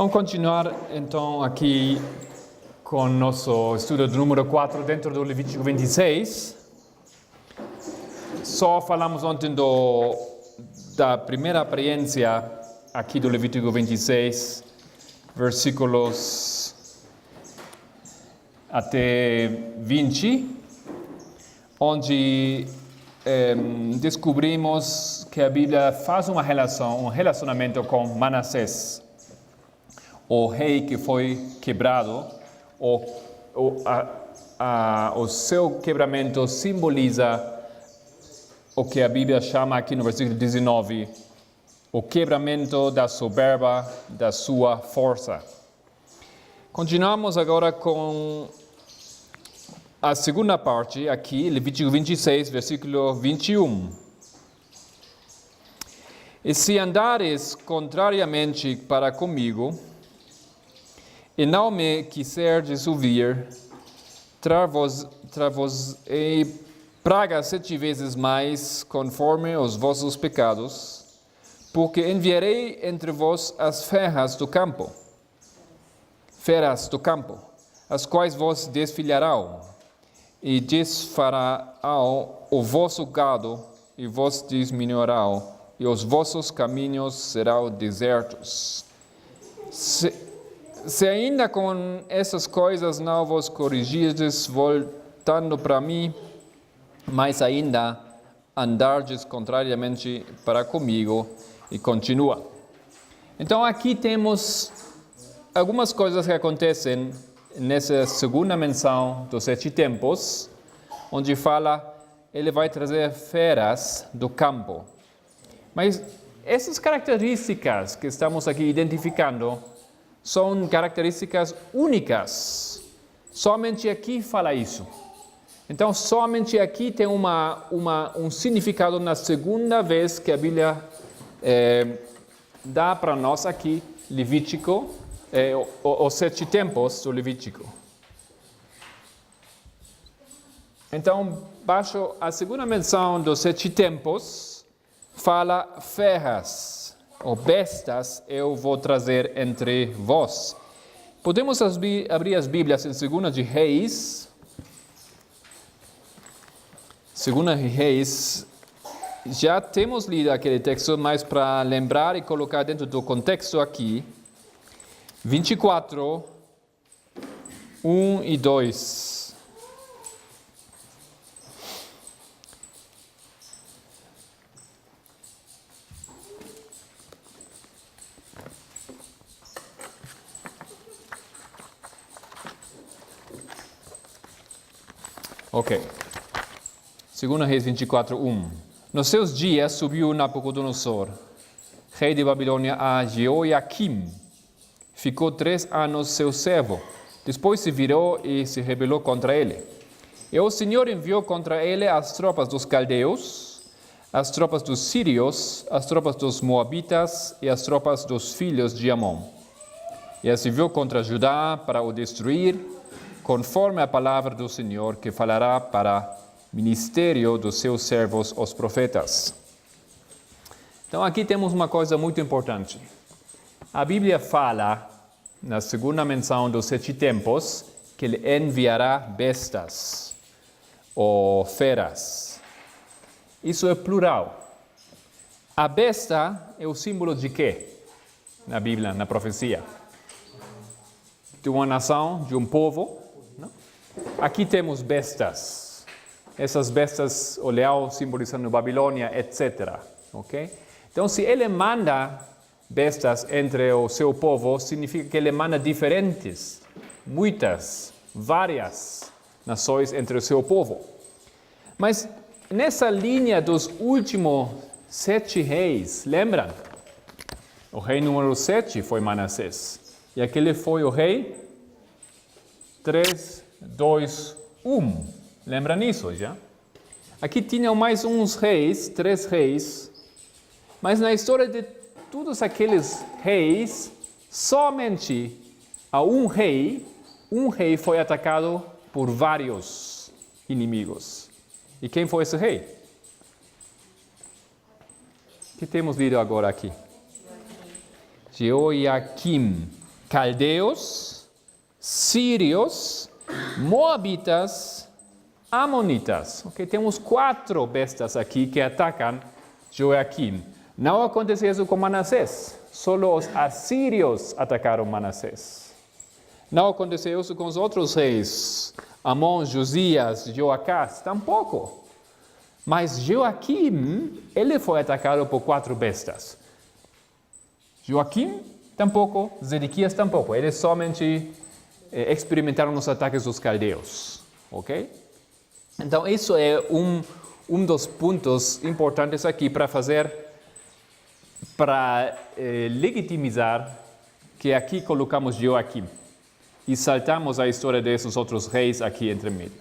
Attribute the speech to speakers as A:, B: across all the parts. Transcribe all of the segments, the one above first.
A: Vamos continuar então aqui com nosso estudo do número 4 dentro do Levítico 26. Só falamos ontem da primeira experiência aqui do Levítico 26, versículos até 20, onde descobrimos que a Bíblia faz um relacionamento com Manassés, o rei que foi quebrado. O seu quebramento simboliza o que a Bíblia chama aqui no versículo 19, o quebramento da soberba da sua força. Continuamos agora com a segunda parte aqui, Levítico 26, versículo 21. E se andares contrariamente para comigo, e não me quiserdes ouvir, trar-vos-ei praga 7 vezes mais, conforme os vossos pecados, porque enviarei entre vós as feras do campo, as quais vos desfilharão, e desfarão o vosso gado, e vos diminuirão, e os vossos caminhos serão desertos. Se ainda com essas coisas não vos corrigirdes, voltando para mim, mas ainda andardes contrariamente para comigo, e continua. Então aqui temos algumas coisas que acontecem nessa segunda menção dos 7 tempos, onde fala, ele vai trazer feras do campo. Mas essas características que estamos aqui identificando são características únicas. Somente aqui fala isso. Então, somente aqui tem um significado na segunda vez que a Bíblia dá para nós aqui, Levítico, os 7 tempos do Levítico. Então, baixo a segunda menção dos 7 tempos, fala feras, ou bestas, eu vou trazer entre vós. Podemos abrir as Bíblias em 2 de Reis. 2 de Reis, já temos lido aquele texto, mas para lembrar e colocar dentro do contexto aqui, 24, 1 e 2. Ok. 2 Reis 24, 1. Nos seus dias subiu Nabucodonosor, rei de Babilônia, a Jeoiaquim. Ficou 3 anos seu servo. Depois se virou e se rebelou contra ele. E o Senhor enviou contra ele as tropas dos caldeus, as tropas dos sírios, as tropas dos moabitas e as tropas dos filhos de Amon. E as enviou contra Judá para o destruir, conforme a palavra do Senhor, que falará para ministério dos seus servos, os profetas. Então, aqui temos uma coisa muito importante. A Bíblia fala, na segunda menção dos 7 tempos, que ele enviará bestas, ou feras. Isso é plural. A besta é o símbolo de quê? Na Bíblia, na profecia? De uma nação, de um povo. Não? Aqui temos bestas. Essas bestas, o leão simbolizando Babilônia, etc. Okay? Então, se ele manda bestas entre o seu povo, significa que ele manda diferentes, muitas, várias nações entre o seu povo. Mas nessa linha dos últimos 7 reis, lembram? O rei número 7 foi Manassés. E aquele foi o rei 3, 2, 1. Lembra nisso já? Aqui tinham mais uns reis, 3 reis, mas na história de todos aqueles reis, somente a um rei foi atacado por vários inimigos. E quem foi esse rei? O que temos lido agora aqui? Jeoiaquim. caldeos, sírios, moabitas, amonitas. Okay? Temos 4 bestas aqui que atacam Joaquim. Não aconteceu isso com Manassés. Só os assírios atacaram Manassés. Não aconteceu isso com os outros reis. Amon, Josias, Joacás, tampouco. Mas Joaquim, ele foi atacado por 4 bestas. Joaquim, tampouco. Zedequias, tampouco. Eles somente experimentaram os ataques dos caldeus. Ok? Então, isso é um dos pontos importantes aqui para legitimizar que aqui colocamos Joaquim e saltamos a história desses outros reis aqui entre meio.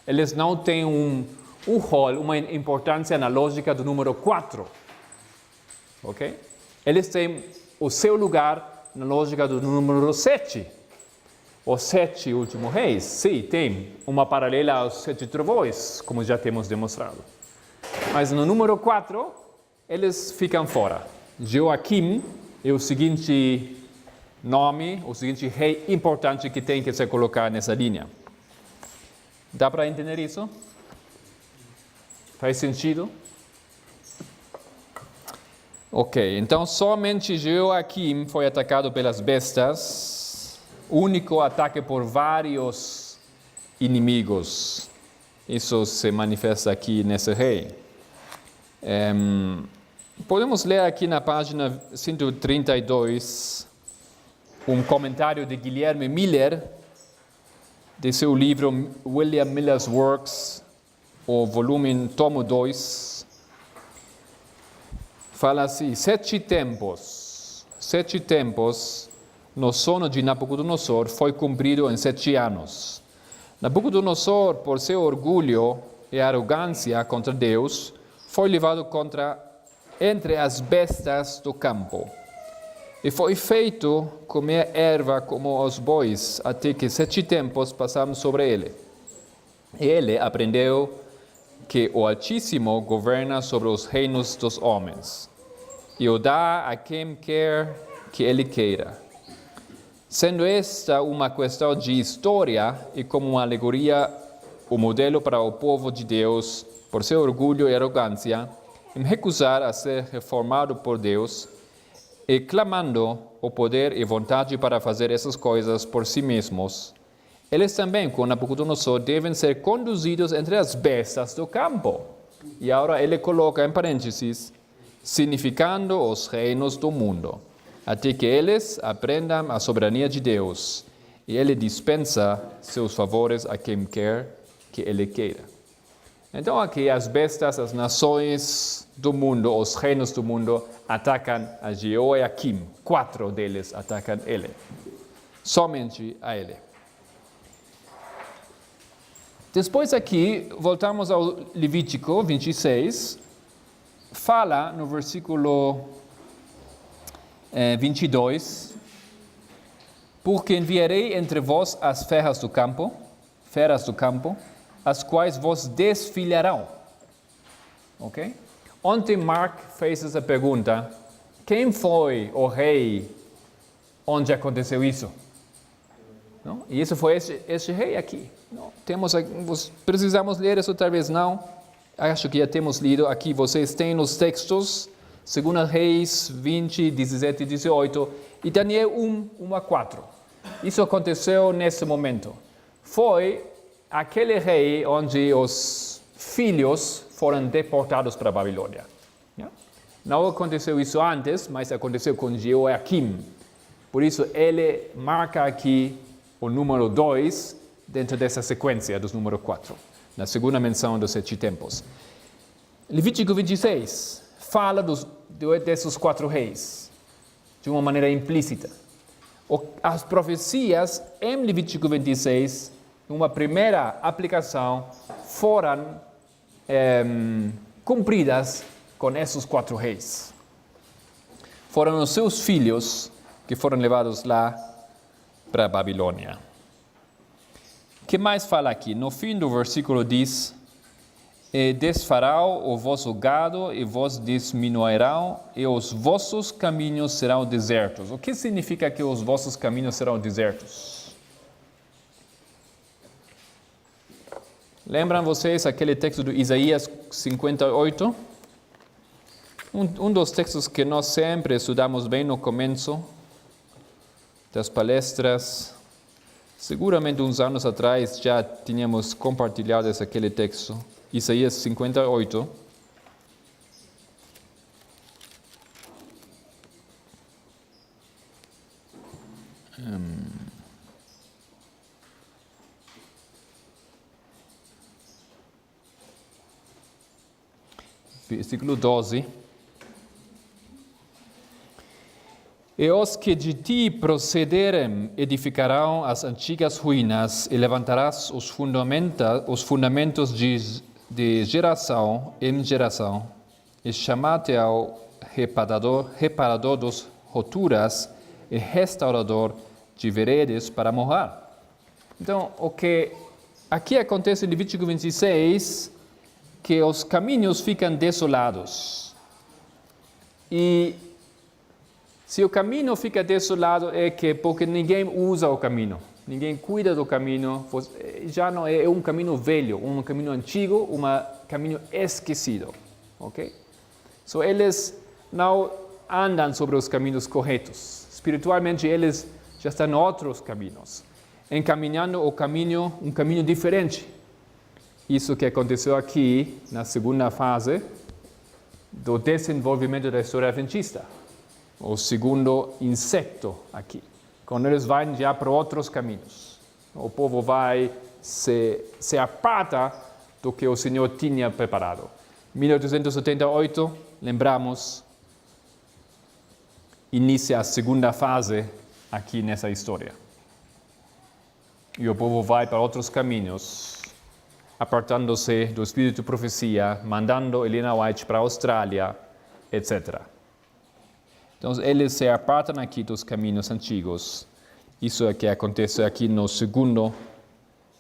A: Eles não têm um rol, uma importância na lógica do número 4. Ok? Eles têm o seu lugar na lógica do número 7. Os 7 últimos reis, sim, tem uma paralela aos 7 trovões, como já temos demonstrado. Mas no número 4, eles ficam fora. Joaquim é o seguinte nome, o seguinte rei importante que tem que ser colocado nessa linha. Dá para entender isso? Faz sentido? Ok, então somente Joaquim foi atacado pelas bestas. Único ataque por vários inimigos. Isso se manifesta aqui nesse rei. Podemos ler aqui na página 132 um comentário de Guilherme Miller, de seu livro William Miller's Works, o volume tomo 2. Fala assim: 7 tempos no sono de Nabucodonosor foi cumprido em 7 anos. Nabucodonosor, por seu orgulho e arrogância contra Deus, foi levado entre as bestas do campo. E foi feito comer erva como os bois, até que 7 tempos passaram sobre ele. E ele aprendeu que o Altíssimo governa sobre os reinos dos homens, e o dá a quem quer que ele queira. Sendo esta uma questão de história e como uma alegoria, o modelo para o povo de Deus, por seu orgulho e arrogância, em recusar a ser reformado por Deus e clamando o poder e vontade para fazer essas coisas por si mesmos, eles também, com Nabucodonosor, devem ser conduzidos entre as bestas do campo. E agora ele coloca em parênteses, significando os reinos do mundo, até que eles aprendam a soberania de Deus, e ele dispensa seus favores a quem quer que ele queira. Então aqui as bestas, as nações do mundo, os reinos do mundo, atacam a Joaquim. 4 deles atacam ele. Somente a ele. Depois aqui, voltamos ao Levítico 26, fala no versículo 22, porque enviarei entre vós as feras do campo, as quais vos desfilharão. Ok? Ontem Mark fez essa pergunta, quem foi o rei onde aconteceu isso? Não? E isso foi esse rei aqui. Não? Precisamos ler isso, talvez não. Acho que já temos lido aqui. Vocês têm nos textos, 2 Reis 20, 17 e 18, e Daniel 1 a 4. Isso aconteceu nesse momento. Foi aquele rei onde os filhos foram deportados para a Babilônia. Não aconteceu isso antes, mas aconteceu com Joaquim. Por isso, ele marca aqui o número 2 dentro dessa sequência dos número 4, na segunda menção dos 7 tempos. Levítico 26 fala desses 4 reis, de uma maneira implícita. As profecias em Levítico 26, uma primeira aplicação, foram cumpridas com esses 4 reis. Foram os seus filhos que foram levados lá para a Babilônia. O que mais fala aqui? No fim do versículo diz, e desfará o vosso gado, e vos diminuirão, e os vossos caminhos serão desertos. O que significa que os vossos caminhos serão desertos? Lembram vocês aquele texto do Isaías 58? Um dos textos que nós sempre estudamos bem no começo das palestras. Seguramente uns anos atrás já tínhamos compartilhado aquele texto. Isaías 58. Versículo 12. E os que de ti procederem edificarão as antigas ruínas e levantarás os fundamentos de geração em geração, e chamar-te ao reparador dos roturas e restaurador de veredas para morar. Então, o que aqui acontece em Levítico 26, que os caminhos ficam desolados. E se o caminho fica desolado é porque ninguém usa o caminho, ninguém cuida do caminho, já não é um caminho velho, um caminho antigo, um caminho esquecido, ok? So, eles não andam sobre os caminhos corretos. Espiritualmente, eles já estão em outros caminhos, encaminhando um caminho diferente. Isso que aconteceu aqui na segunda fase do desenvolvimento da história adventista. O segundo insecto aqui, quando eles vão já para outros caminhos. O povo vai se aparta do que o Senhor tinha preparado. 1878, lembramos, inicia a segunda fase aqui nessa história. E o povo vai para outros caminhos, apartando-se do espírito de profecia, mandando Helena White para a Austrália, etc. Então, eles se apartam aqui dos caminhos antigos. Isso é que acontece aqui no segundo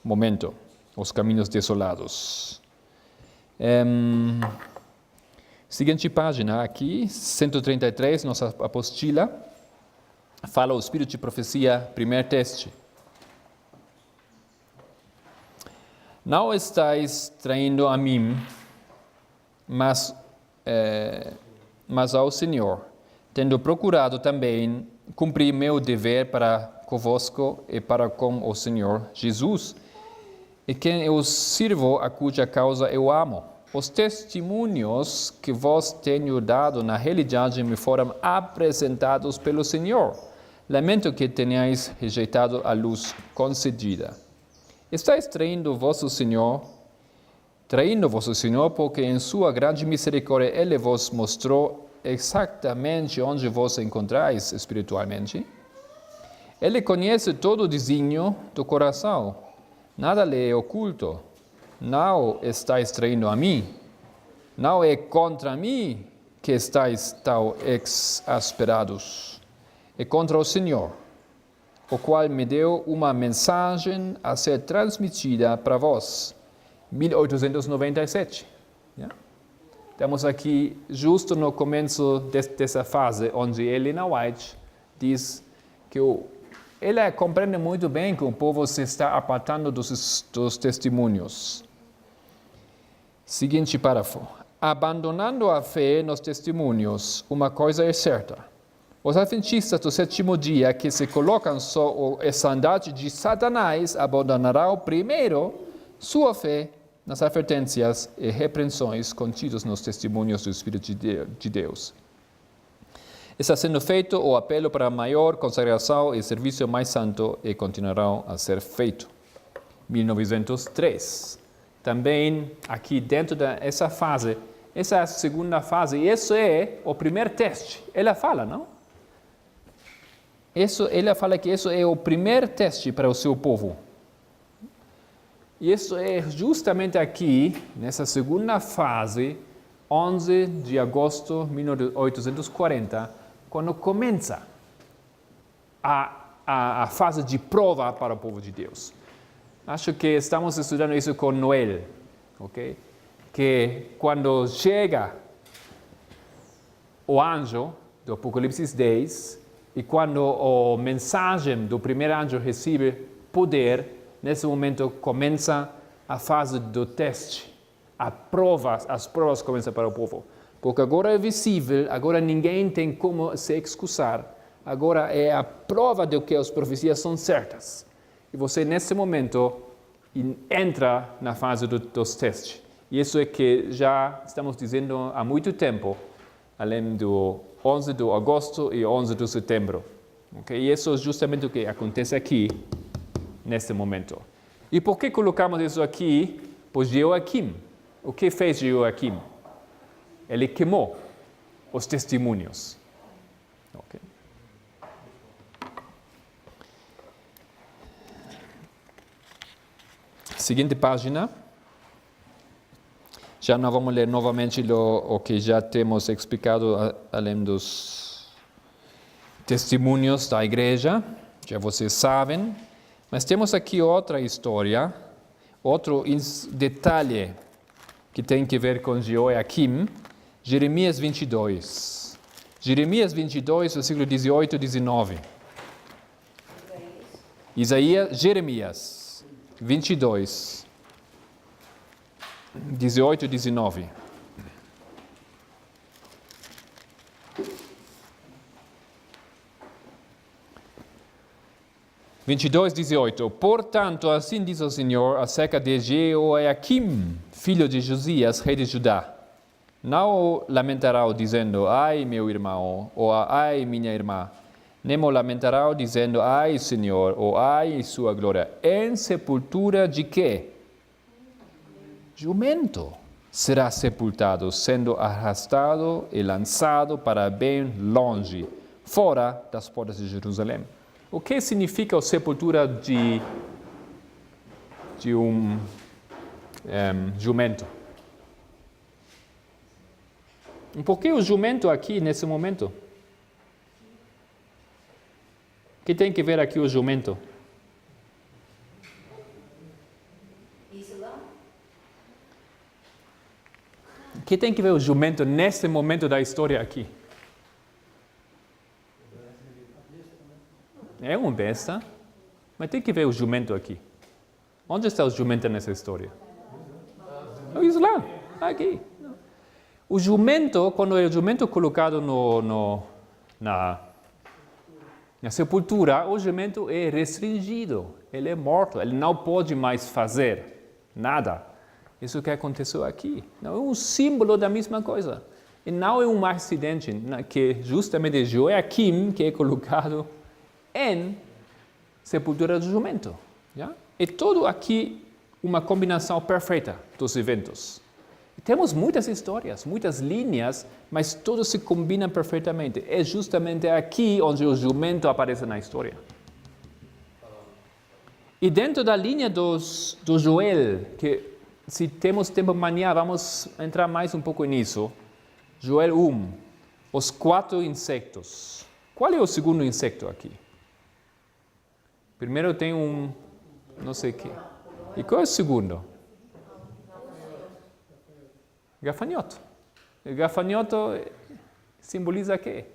A: momento, os caminhos desolados. Seguinte página aqui, 133, nossa apostila, fala o espírito de profecia, primeiro teste. Não estáis traindo a mim, mas ao Senhor, tendo procurado também cumprir meu dever para convosco e para com o Senhor Jesus, e quem eu sirvo, a cuja causa eu amo. Os testemunhos que vos tenho dado na realidade me foram apresentados pelo Senhor. Lamento que tenhais rejeitado a luz concedida. Estáis traindo vosso Senhor, porque em sua grande misericórdia Ele vos mostrou exatamente onde vos encontrais espiritualmente. Ele conhece todo o desígnio do coração, nada lhe é oculto. Não estáis traindo a mim, não é contra mim que estáis tão exasperados, é contra o Senhor, o qual me deu uma mensagem a ser transmitida para vós. 1897. Estamos aqui justo no começo dessa fase, onde Helena White diz que ela compreende muito bem que o povo se está apartando dos testemunhos. Seguinte parágrafo. Abandonando a fé nos testemunhos, uma coisa é certa. Os adventistas do sétimo dia que se colocam sob o estandarte de Satanás abandonarão primeiro sua fé nas advertências e repreensões contidas nos testemunhos do Espírito de Deus. Está sendo feito o apelo para maior consagração e serviço mais santo e continuarão a ser feito. 1903. Também aqui dentro dessa fase, essa é a segunda fase, e isso é o primeiro teste. Ela fala, não? Ela fala que isso é o primeiro teste para o seu povo. E isso é justamente aqui, nessa segunda fase, 11 de agosto de 1840, quando começa a fase de prova para o povo de Deus. Acho que estamos estudando isso com Noel, ok? que quando chega o anjo do Apocalipse 10 e quando a mensagem do primeiro anjo recebe poder, nesse momento começa a fase do teste. As provas começam para o povo. Porque agora é visível, agora ninguém tem como se excusar. Agora é a prova de que as profecias são certas. E você, nesse momento, entra na fase dos testes. E isso é que já estamos dizendo há muito tempo, além do 11 de agosto e 11 de setembro. Okay? E isso é justamente o que acontece aqui, nesse momento. E por que colocamos isso aqui? Por Joaquim. O que fez Joaquim? Ele queimou os testemunhos. Okay. Seguinte página. Já não vamos ler novamente o que já temos explicado, além dos testemunhos da igreja. Já vocês sabem. Mas temos aqui outra história, outro detalhe que tem que ver com Joaquim. Jeremias 22. Jeremias 22, versículo 18 e 19. Jeremias 22, 18 e 19. (22, 18). Portanto, assim diz o Senhor acerca de Joaquim, filho de Josias, rei de Judá. Não lamentará dizendo, ai meu irmão, ou ai minha irmã. Nem o lamentará dizendo, ai Senhor, ou ai sua glória. Em sepultura de quê? Jumento será sepultado, sendo arrastado e lançado para bem longe, fora das portas de Jerusalém. O que significa a sepultura de um jumento? Por que o jumento aqui, nesse momento? O que tem que ver aqui o jumento? O que tem que ver o jumento nesse momento da história aqui? É uma besta, mas tem que ver o jumento aqui. Onde está o jumento nessa história? O Islã, aqui. O jumento, quando é o jumento colocado na sepultura, o jumento é restringido, ele é morto, ele não pode mais fazer nada. Isso que aconteceu aqui. Não é um símbolo da mesma coisa. E não é um acidente, que justamente é Joaquim que é colocado em sepultura do jumento. Já? É tudo aqui uma combinação perfeita dos eventos. Temos muitas histórias, muitas linhas, mas todos se combinam perfeitamente. É justamente aqui onde o jumento aparece na história. E dentro da linha do Joel, que se temos tempo amanhã, vamos entrar mais um pouco nisso. Joel 1, os 4 insectos. Qual é o segundo insecto aqui? Primeiro tem não sei o quê. E qual é o segundo? Gafanhoto. O gafanhoto simboliza quê?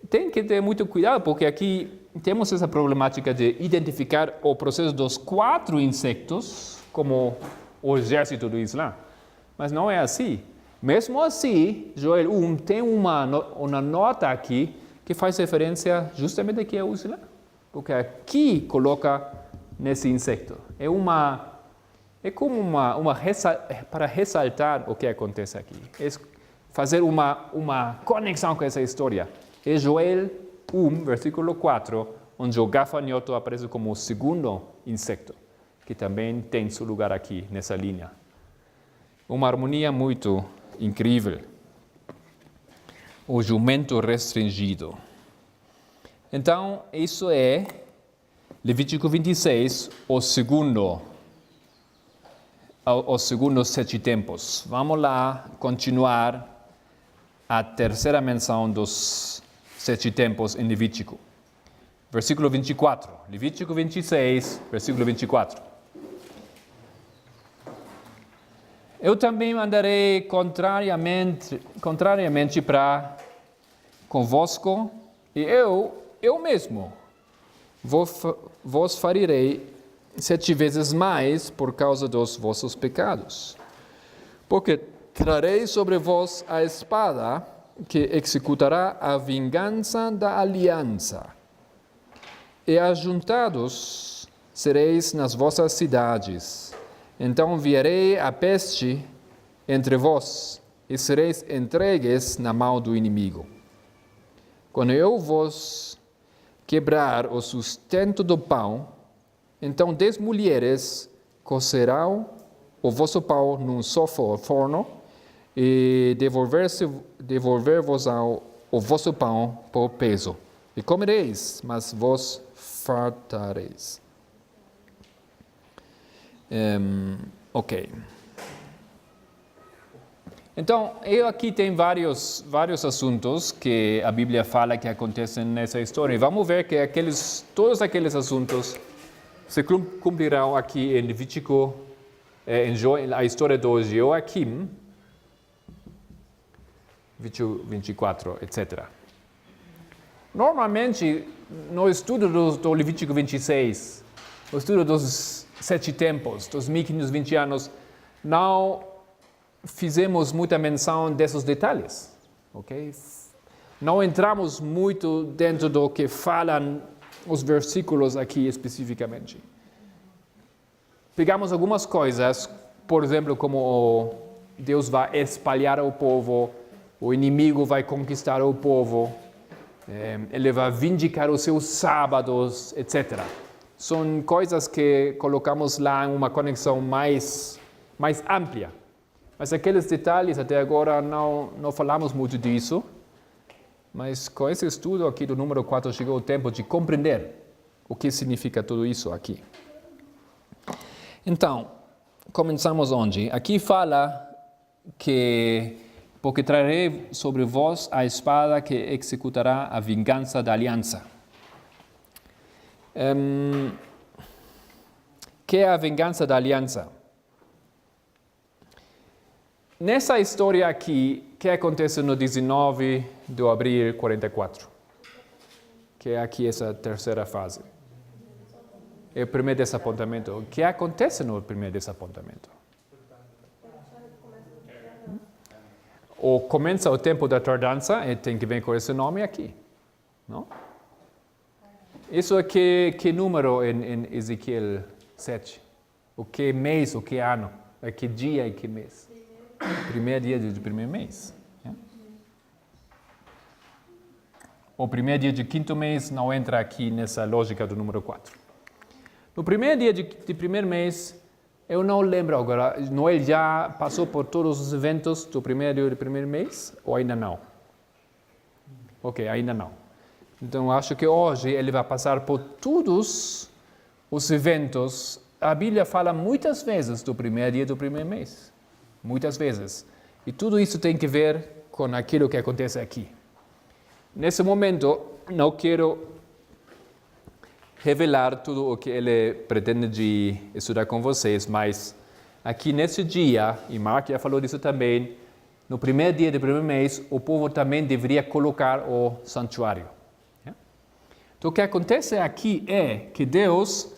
A: Tem que ter muito cuidado, porque aqui temos essa problemática de identificar o processo dos 4 insectos como o exército do Islã. Mas não é assim. Mesmo assim, Joel 1 tem uma nota aqui que faz referência justamente aqui ao Islã. Porque aqui coloca nesse insecto. É como para ressaltar o que acontece aqui. É fazer uma conexão com essa história. É Joel 1, versículo 4, onde o gafanhoto aparece como o segundo insecto, que também tem seu lugar aqui, nessa linha. Uma harmonia muito incrível. O jumento restringido. Então, isso é Levítico 26, os segundos 7 tempos. Vamos lá continuar a terceira menção dos 7 tempos em Levítico. Versículo 24. Levítico 26, versículo 24. Eu também andarei contrariamente para convosco, e eu mesmo, vos ferirei 7 vezes mais por causa dos vossos pecados. Porque trarei sobre vós a espada que executará a vingança da aliança. E ajuntados sereis nas vossas cidades. Então enviarei a peste entre vós, e sereis entregues na mão do inimigo. Quando eu vos quebrar o sustento do pão, então 10 mulheres cocerão o vosso pão num só forno, e devolver-vos o vosso pão por peso. E comereis, mas vos fartareis. Ok. Então, eu aqui tenho vários assuntos que a Bíblia fala que acontecem nessa história. E vamos ver que todos aqueles assuntos se cumprirão aqui em Levítico, a história do Joaquim, 24, etc. Normalmente, no estudo do Levítico 26, no estudo dos 7 tempos, dos 1520 anos, não fizemos muita menção desses detalhes, ok? Não entramos muito dentro do que falam os versículos aqui especificamente. Pegamos algumas coisas, por exemplo, como Deus vai espalhar o povo, o inimigo vai conquistar o povo, ele vai vindicar os seus sábados, etc. São coisas que colocamos lá em uma conexão mais ampla. Mas aqueles detalhes, até agora, não falamos muito disso. Mas com esse estudo aqui do número 4, chegou o tempo de compreender o que significa tudo isso aqui. Então, começamos onde? Aqui fala que, porque trarei sobre vós a espada que executará a vingança da aliança. Que é a vingança da aliança? Nessa história aqui, o que acontece no 19 de abril de 44? Que é aqui essa terceira fase. É o primeiro desapontamento. O que acontece no primeiro desapontamento? Ou começa o tempo da tardança, e tem que ver com esse nome aqui. Não? Isso é que número em Ezequiel 7? O que mês, o que ano? É que dia e que mês? Primeiro dia do primeiro mês. O primeiro dia de quinto mês não entra aqui nessa lógica do número 4. No primeiro dia de primeiro mês, eu não lembro agora, Noel já passou por todos os eventos do primeiro dia do primeiro mês ou ainda não? Ok, ainda não. Então acho que hoje ele vai passar por todos os eventos. A Bíblia fala muitas vezes do primeiro dia do primeiro mês. Muitas vezes. E tudo isso tem que ver com aquilo que acontece aqui. Nesse momento, não quero revelar tudo o que ele pretende de estudar com vocês, mas aqui nesse dia, e Mark já falou disso também, no primeiro dia do primeiro mês, o povo também deveria colocar o santuário. Então, o que acontece aqui é que Deus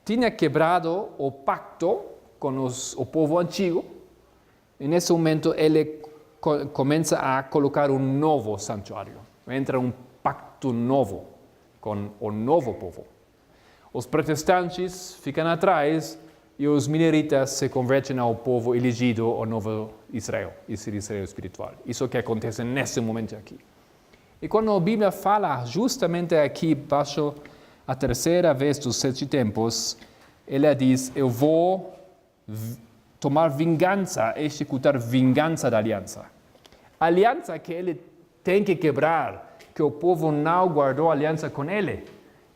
A: tinha quebrado o pacto com o povo antigo, e nesse momento ele começa a colocar um novo santuário. Entra um pacto novo com o novo povo. Os protestantes ficam atrás e os minoritas se convertem ao povo elegido, ao novo Israel, esse Israel espiritual. Isso é o que acontece nesse momento aqui. E quando a Bíblia fala justamente aqui, baixo a terceira vez dos 7 tempos, ela diz, eu vou tomar vingança, executar vingança da aliança. A aliança que ele tem que quebrar, que o povo não guardou aliança com ele,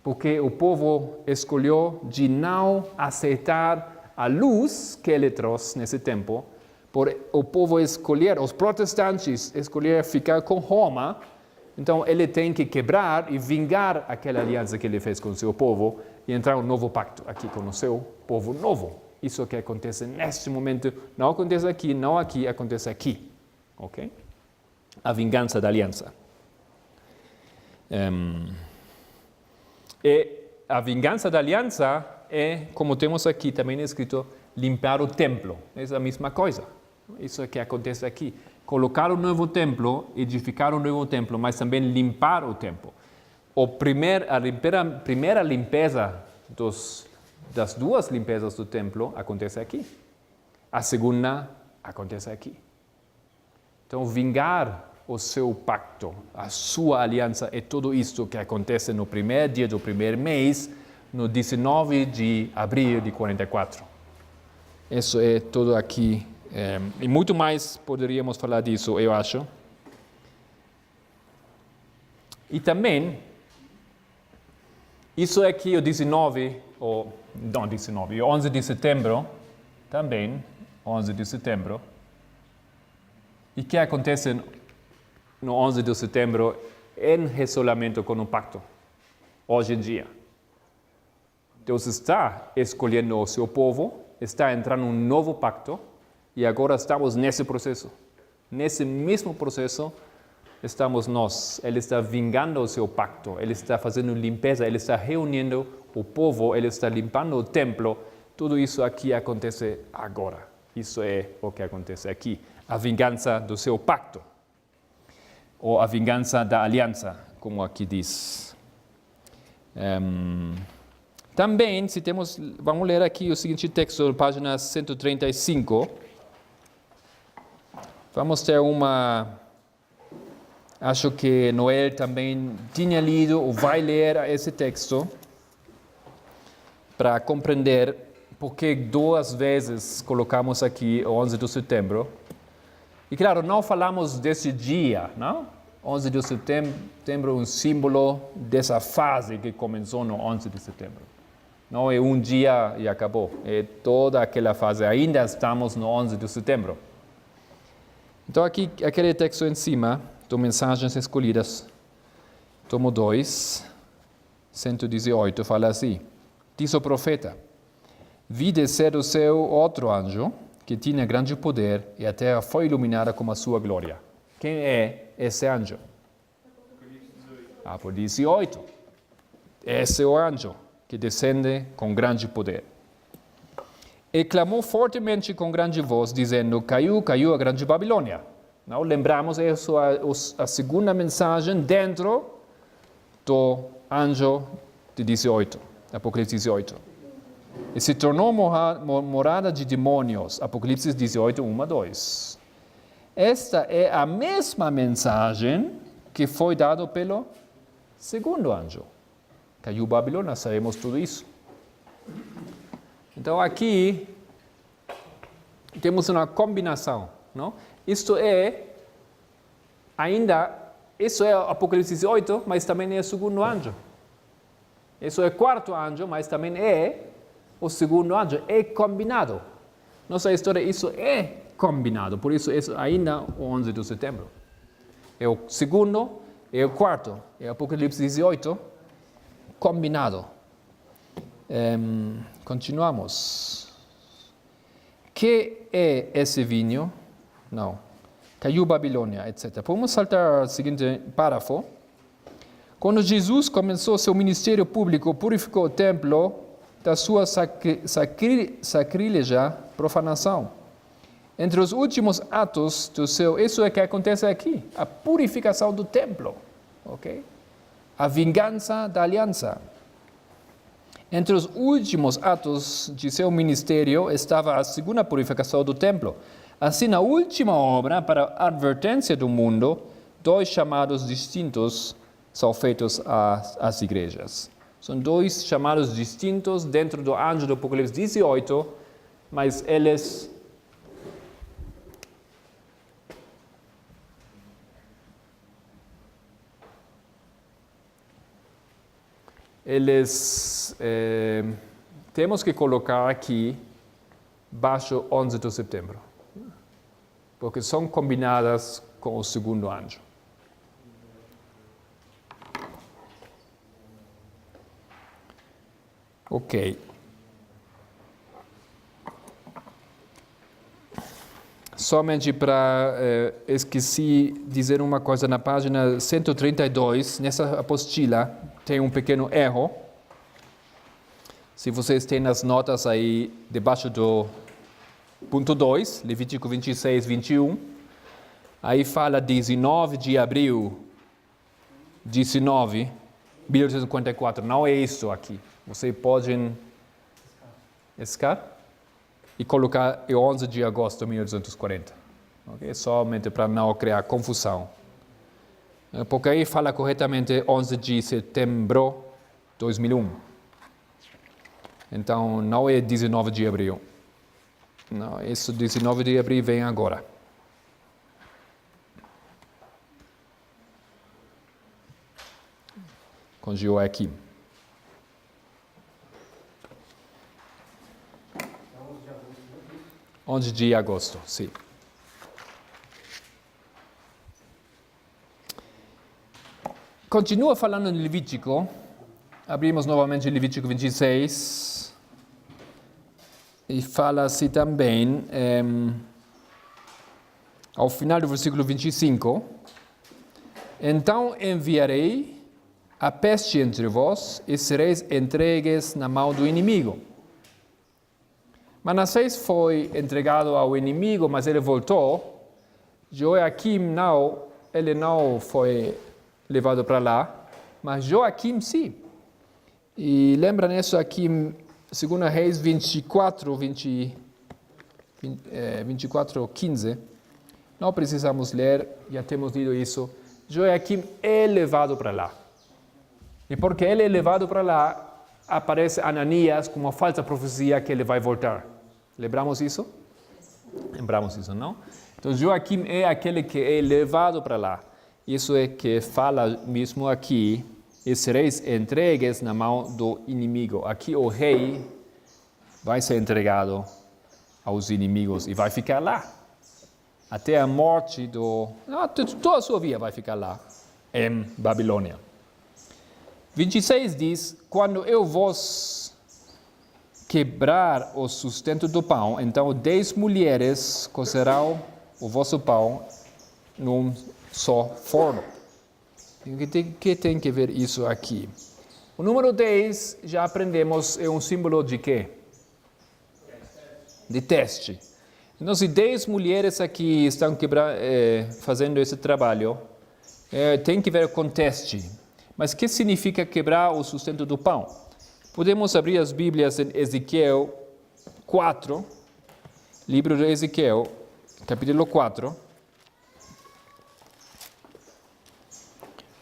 A: porque o povo escolheu de não aceitar a luz que ele trouxe nesse tempo, por o povo escolher, os protestantes escolher ficar com Roma, então ele tem que quebrar e vingar aquela aliança que ele fez com o seu povo e entrar um novo pacto aqui com o seu povo novo. Isso que acontece neste momento não acontece aqui, não aqui, acontece aqui. Ok? A vingança da aliança. E a vingança da aliança é, como temos aqui também escrito, limpar o templo. É a mesma coisa. Isso é que acontece aqui. Colocar um novo templo, edificar um novo templo, mas também limpar o templo. A primeira limpeza das duas limpezas do templo acontece aqui. A segunda acontece aqui. Então, vingar o seu pacto, a sua aliança, é tudo isto que acontece no primeiro dia do primeiro mês, no 19 de abril de 44. Isso é tudo aqui. E muito mais poderíamos falar disso, eu acho. E também, isso aqui, o 11 de setembro, também, 11 de setembro. E o que acontece no 11 de setembro em relacionamento com o pacto, hoje em dia? Deus está escolhendo o seu povo, está entrando em um novo pacto, e agora estamos nesse processo. Nesse mesmo processo, estamos nós. Ele está vingando o seu pacto, ele está fazendo limpeza, ele está reunindo o povo, ele está limpando o templo. Tudo isso aqui acontece agora. Isso é o que acontece aqui. A vingança do seu pacto. Ou a vingança da aliança, como aqui diz. Também, vamos ler aqui o seguinte texto, página 135. Vamos ter acho que Noel também tinha lido ou vai ler esse texto para compreender por que 2 vezes colocamos aqui o 11 de setembro. E claro, não falamos desse dia, não? 11 de setembro é um símbolo dessa fase que começou no 11 de setembro. Não é um dia e acabou, é toda aquela fase. Ainda estamos no 11 de setembro. Então aqui, aquele texto em cima, do Mensagens Escolhidas, tomo 2, 118, fala assim: diz o profeta: vi descer do céu outro anjo, que tinha grande poder, e a terra foi iluminada com a sua glória. Quem é esse anjo? Apocalipse 18. Esse é o anjo que descende com grande poder. E clamou fortemente com grande voz, dizendo: caiu a grande Babilônia. Não lembramos isso, a segunda mensagem dentro do anjo de 18, Apocalipse 18. E se tornou morada de demônios, Apocalipse 18, 1 a 2. Esta é a mesma mensagem que foi dada pelo segundo anjo. Caiu a Babilônia, sabemos tudo isso. Então aqui temos uma combinação, não? Isso é Apocalipse 18, mas também é o segundo anjo. Isso é o quarto anjo, mas também é o segundo anjo. É combinado. Nossa história, isso é combinado. Por isso, ainda o 11 de setembro. É o segundo, é o quarto. É Apocalipse 18, combinado. Continuamos. Que é esse vinho? Não. Caiu Babilônia, etc. Vamos saltar ao seguinte parágrafo. Quando Jesus começou seu ministério público, purificou o templo da sua sacrílega profanação. Entre os últimos atos do seu... Isso é que acontece aqui. A purificação do templo. Ok? A vingança da aliança. Entre os últimos atos de seu ministério estava a segunda purificação do templo. Assim, na última obra, para a advertência do mundo, 2 chamados distintos são feitos às igrejas. São 2 chamados distintos dentro do anjo do Apocalipse 18, mas eles temos que colocar aqui baixo 11 de setembro, porque são combinadas com o segundo anjo. Ok. somente para esqueci dizer uma coisa, na página 132, nessa apostila, tem um pequeno erro. Se vocês têm as notas aí debaixo do ponto 2, Levítico 26, 21, aí fala 19 de abril, 1954, não é isso aqui. Vocês podem escar e colocar 11 de agosto de 1840. Okay? Somente para não criar confusão. Porque aí fala corretamente 11 de setembro de 2001. Então, não é 19 de abril. Não, esse 19 de abril vem agora. Com Joaquim. 11 de agosto, sim. Continua falando no Levítico. Abrimos novamente Levítico 26. E fala assim também, ao final do versículo 25, então enviarei a peste entre vós e sereis entregues na mão do inimigo. Manassés foi entregado ao inimigo, mas ele voltou. Joaquim ele não foi levado para lá, mas Joaquim sim. E lembra nisso aqui, 2 Reis 24, 15. Não precisamos ler, já temos lido isso. Joaquim é levado para lá. E porque ele é levado para lá, aparece Ananias com uma falsa profecia que ele vai voltar. Lembramos isso? Lembramos isso, não? Então, Joaquim é aquele que é levado para lá. Isso é que fala mesmo aqui, e sereis entregues na mão do inimigo. Aqui o rei vai ser entregado aos inimigos e vai ficar lá. Até a morte toda a sua vida vai ficar lá, em Babilônia. 26 diz, quando eu vos quebrar o sustento do pão, então 10 mulheres cocerão o vosso pão num só forno. O que tem que ver isso aqui? O número 10, já aprendemos, é um símbolo de quê? De teste. Então, se 10 mulheres aqui estão fazendo esse trabalho, tem que ver com teste. Mas o que significa quebrar o sustento do pão? Podemos abrir as Bíblias em Ezequiel 4, livro de Ezequiel, capítulo 4,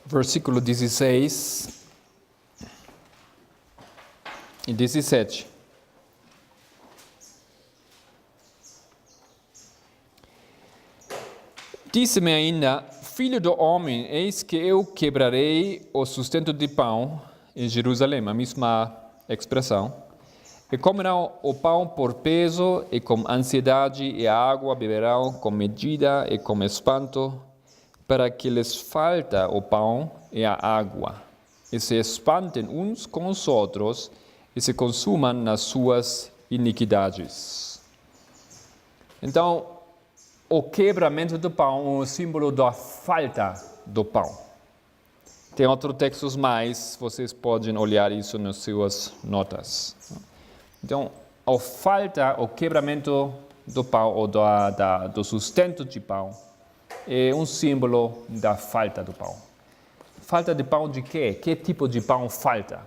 A: versículo 16 e 17. Disse-me ainda, filho do homem, eis que eu quebrarei o sustento de pão em Jerusalém, a mesma expressão, e comerão o pão por peso, e com ansiedade, e a água beberão com medida e com espanto, para que lhes falta o pão e a água, e se espantem uns com os outros, e se consumam nas suas iniquidades. Então, o quebramento do pão é um símbolo da falta do pão. Tem outros textos mais, vocês podem olhar isso nas suas notas. Então, o quebramento do pão, ou do sustento de pão, é um símbolo da falta do pão. Falta de pão de quê? Que tipo de pão falta?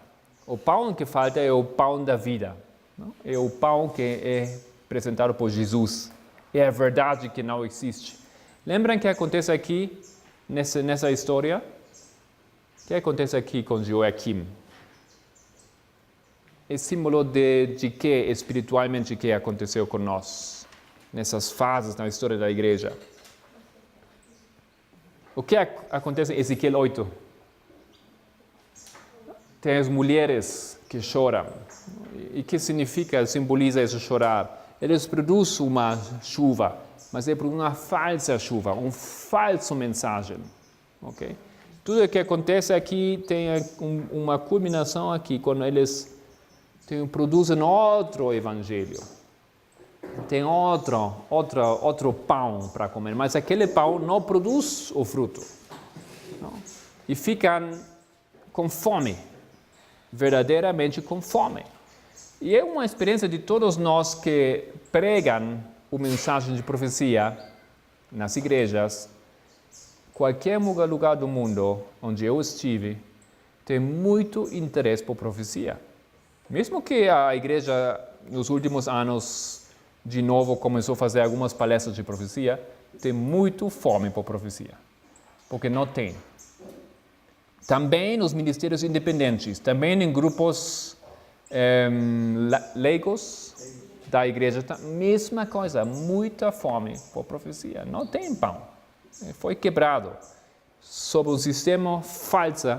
A: O pão que falta é o pão da vida. Não? É o pão que é apresentado por Jesus. É a verdade que não existe. Lembram o que acontece aqui, nessa história? O que acontece aqui com Joaquim? É símbolo de que, espiritualmente, que aconteceu com nós, nessas fases na história da igreja. O que acontece em Ezequiel 8? Tem as mulheres que choram. E o que significa, simboliza esse chorar? Eles produzem uma chuva, mas é por uma falsa chuva, uma falsa mensagem. Okay? Tudo o que acontece aqui tem uma culminação aqui, quando eles produzem outro evangelho. tem outro pão para comer, mas aquele pão não produz o fruto. Não? E ficam com fome, verdadeiramente com fome. E é uma experiência de todos nós que pregam a mensagem de profecia nas igrejas. Qualquer lugar do mundo onde eu estive, tem muito interesse por profecia. Mesmo que a igreja, nos últimos anos, de novo começou a fazer algumas palestras de profecia, tem muito fome por profecia, porque não tem. Também nos ministérios independentes, também em grupos leigos da igreja, mesma coisa, muita fome por profecia. Não tem pão, foi quebrado sobre um sistema falso,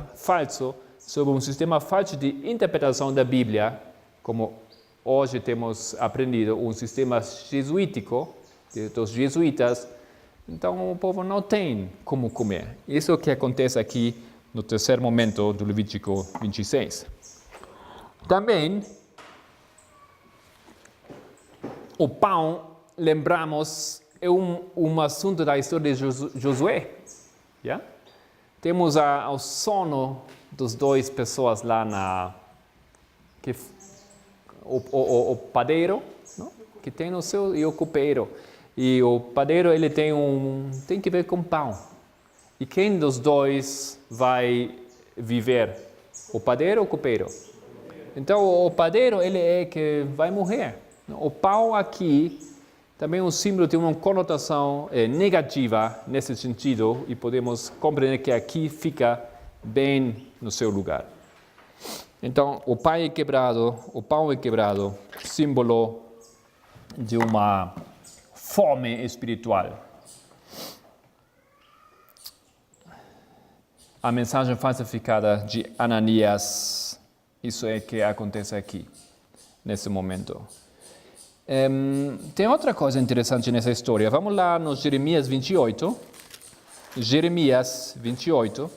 A: sobre um sistema falso de interpretação da Bíblia, como hoje temos aprendido, um sistema jesuítico, dos jesuítas. Então o povo não tem como comer. Isso é o que acontece aqui no terceiro momento do Levítico 26. Também, o pão, lembramos, é um assunto da história de Josué. Yeah? Temos o sono das duas pessoas lá o padeiro, não? Que tem o seu, e o copeiro. E o padeiro, ele tem que ver com pão. E quem dos dois vai viver? O padeiro ou o copeiro? Então, o padeiro, ele é que vai morrer. O pão aqui também é um símbolo, tem uma conotação negativa nesse sentido, e podemos compreender que aqui fica bem no seu lugar. Então, o pão é quebrado, símbolo de uma fome espiritual. A mensagem falsificada de Ananias, isso é que acontece aqui, nesse momento. Tem outra coisa interessante nessa história. Vamos lá no Jeremias 28. Jeremias 28.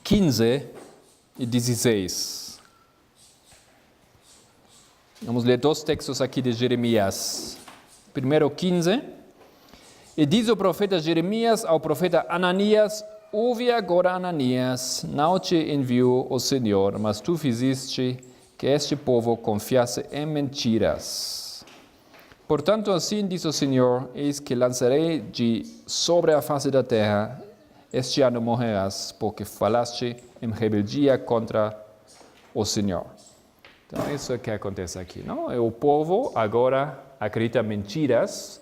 A: (15 e 16). Vamos ler dois textos aqui de Jeremias. Primeiro, 15. E diz o profeta Jeremias ao profeta Ananias: ouve agora, Ananias, não te enviou o Senhor, mas tu fizeste que este povo confiasse em mentiras. Portanto, assim diz o Senhor: eis que lançarei de sobre a face da terra, este ano morrerás, porque falaste em rebeldia contra o Senhor. Então, isso é o que acontece aqui, não? O povo agora acredita em mentiras.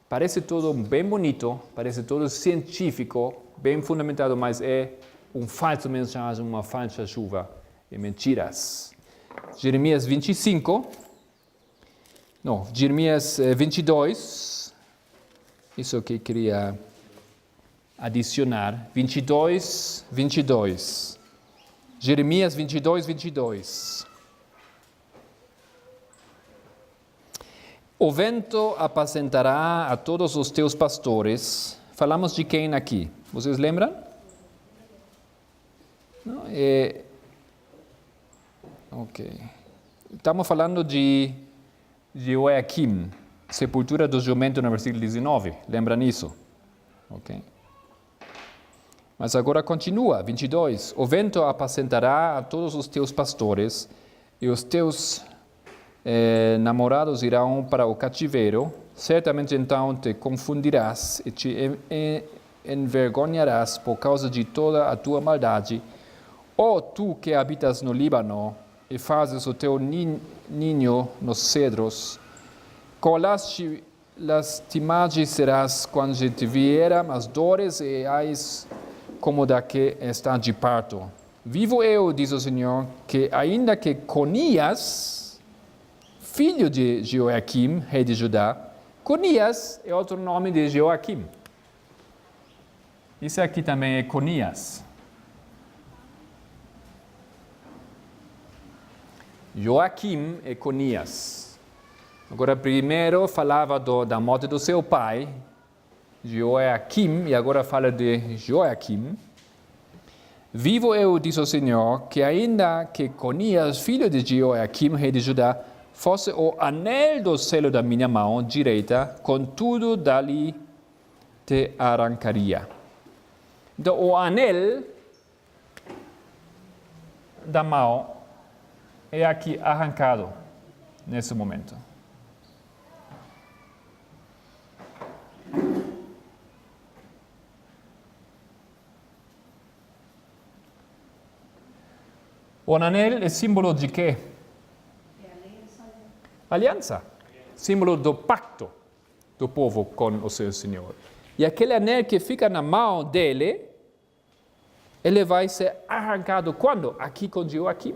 A: Parece tudo bem bonito, parece tudo científico, bem fundamentado, mas é um falso mensagem, uma falsa chuva e mentiras. Jeremias 22, isso é o que queria adicionar. 22. Jeremias 22. O vento apacentará a todos os teus pastores. Falamos de quem aqui? Vocês lembram? Não, ok. Estamos falando de Joaquim, sepultura do jumento no versículo 19. Lembram isso? Ok. Mas agora continua, 22. O vento apacentará a todos os teus pastores, e os teus namorados irão para o cativeiro. Certamente então te confundirás e te envergonharás por causa de toda a tua maldade. Ó tu que habitas no Líbano e fazes o teu ninho nos cedros, com lastimagens serás quando te vieram as dores e ais como da que está de parto. Vivo eu, diz o Senhor, que ainda que Conias, filho de Joaquim, rei de Judá, Conias é outro nome de Joaquim. Isso aqui também é Conias. Joaquim é Conias. Agora, primeiro falava da morte do seu pai, Joaquim, e agora fala de Joaquim. Vivo eu, diz o Senhor, que ainda que Conias, filho de Jeoaquim, rei de Judá, fosse o anel do selo da minha mão direita, contudo dali te arrancaria. Então, o anel da mão é aqui arrancado nesse momento. O anel é símbolo de quê? Aliança. Símbolo do pacto do povo com o seu Senhor. E aquele anel que fica na mão dele, ele vai ser arrancado quando? Aqui com Joaquim.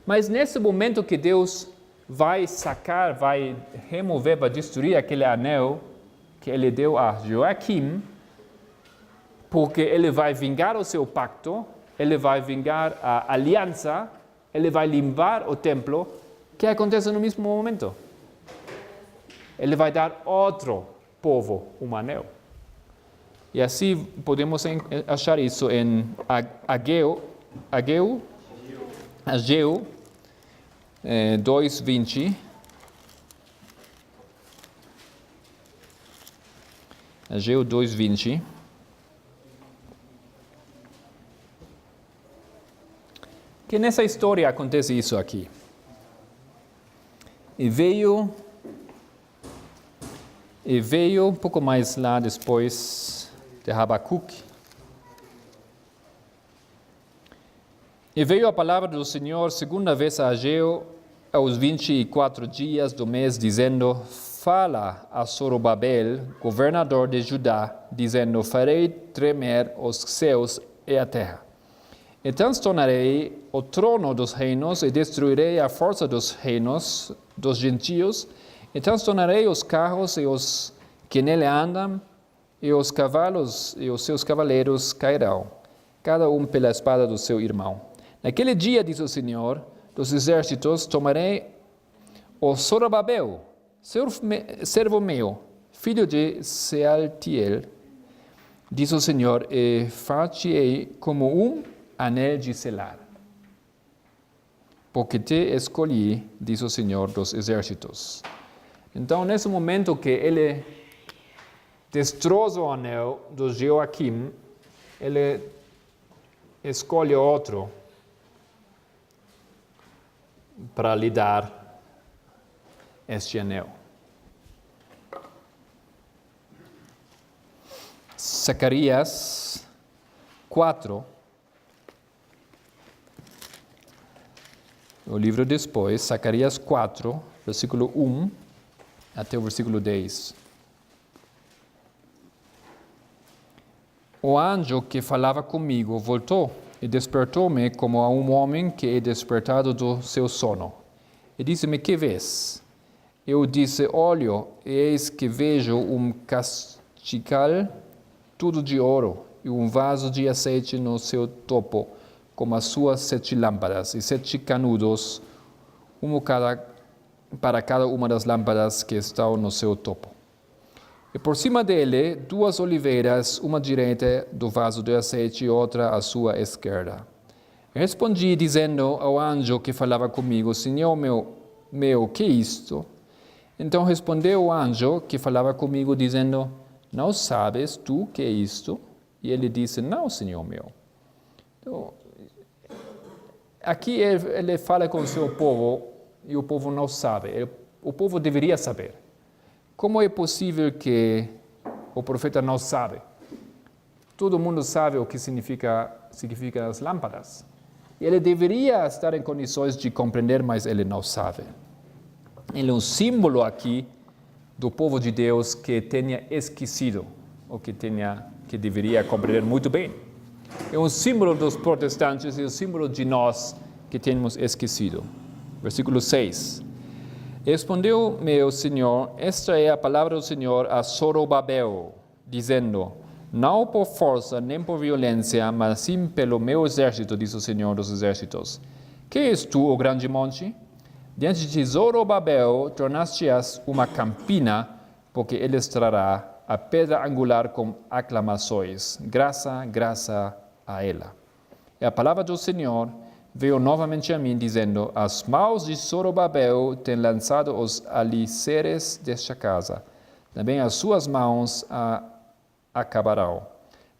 A: Mas nesse momento que Deus vai sacar, vai remover, vai destruir aquele anel que ele deu a Joaquim, porque ele vai vingar o seu pacto, ele vai vingar a aliança, ele vai limpar o templo. O que acontece no mesmo momento? Ele vai dar outro povo um anel. E assim podemos achar isso em Ageu 2:20. Ageu 2:20. Que nessa história acontece isso aqui. E veio um pouco mais lá depois de Habacuque. E veio a palavra do Senhor segunda vez a Ageu aos 24 dias do mês, dizendo: Fala a Zorobabel, governador de Judá, dizendo: Farei tremer os céus e a terra. E transtornarei o trono dos reinos e destruirei a força dos reinos dos gentios, e transtornarei os carros e os que nele andam, e os cavalos e os seus cavaleiros cairão, cada um pela espada do seu irmão. Naquele dia, diz o Senhor dos exércitos, tomarei o Zorobabel, servo meu, filho de Sealtiel, diz o Senhor, e far-te-ei como um anel de selar. Porque te escolhi, diz o Senhor dos exércitos. Então, nesse momento que ele destroça o anel do Joaquim, ele escolhe outro para lhe dar este anel. Zacarias 4, o livro depois, Zacarias 4, versículo 1 até o versículo 10. O anjo que falava comigo voltou e despertou-me como a um homem que é despertado do seu sono. E disse-me: que vês? Eu disse: olho, e eis que vejo um castigal tudo de ouro e um vaso de azeite no seu topo, como as suas 7 lâmpadas, e 7 canudos, para cada uma das lâmpadas que estão no seu topo. E por cima dele, 2 oliveiras, uma à direita do vaso de azeite e outra à sua esquerda. Respondi, dizendo ao anjo que falava comigo: Senhor meu, que é isto? Então respondeu o anjo que falava comigo, dizendo: não sabes tu que é isto? E ele disse: não, Senhor meu. Então, aqui ele fala com o seu povo e o povo não sabe. O povo deveria saber. Como é possível que o profeta não sabe? Todo mundo sabe o que significa as lâmpadas. Ele deveria estar em condições de compreender, mas ele não sabe. Ele é um símbolo aqui do povo de Deus que tenha esquecido, ou que deveria compreender muito bem. É um símbolo dos protestantes e um símbolo de nós que temos esquecido. Versículo 6. Respondeu-me o Senhor: esta é a palavra do Senhor a Zorobabel, dizendo: não por força nem por violência, mas sim pelo meu exército, diz o Senhor dos exércitos. Que és tu, o grande monte? Diante de Zorobabel tornaste-as uma campina, porque ele trará a pedra angular com aclamações. Graça, graça a ela. E a palavra do Senhor veio novamente a mim, dizendo: as mãos de Zorobabel têm lançado os alicerces desta casa. Também as suas mãos a acabarão,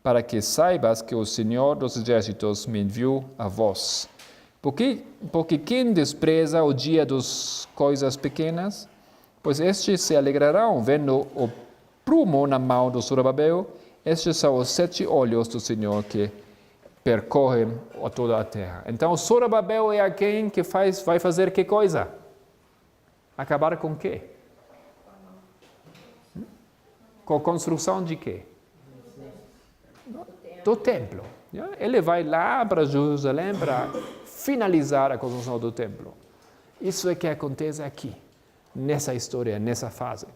A: para que saibas que o Senhor dos Exércitos me enviou a vós. Porque quem despreza o dia das coisas pequenas, pois estes se alegrarão vendo o prumo na mão do Zorobabel. Estes são os 7 olhos do Senhor que percorrem toda a terra. Então, Zorobabel é quem que vai fazer que coisa? Acabar com quê? Com a construção de quê? Do templo. Ele vai lá para Jerusalém para finalizar a construção do templo. Isso é que acontece aqui, nessa história, nessa fase.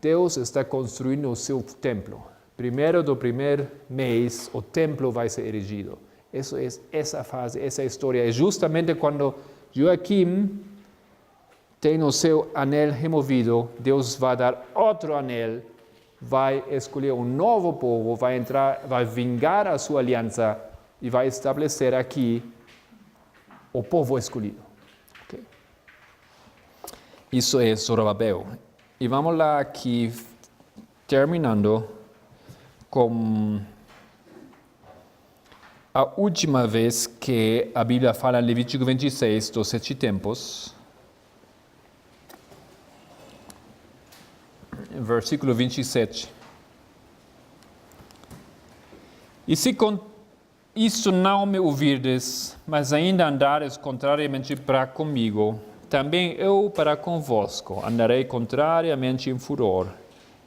A: Deus está construindo o seu templo. Primeiro do primeiro mês, o templo vai ser erigido. Isso é essa fase, essa história. É justamente quando Joaquim tem o seu anel removido, Deus vai dar outro anel, vai escolher um novo povo, vai vingar a sua aliança e vai estabelecer aqui o povo escolhido. Okay? Isso é Zorobabel. E vamos lá aqui, terminando com a última vez que a Bíblia fala em Levítico 26 dos 7 tempos. Versículo 27. E se com isso não me ouvirdes, mas ainda andares contrariamente para comigo, também eu para convosco andarei contrariamente em furor,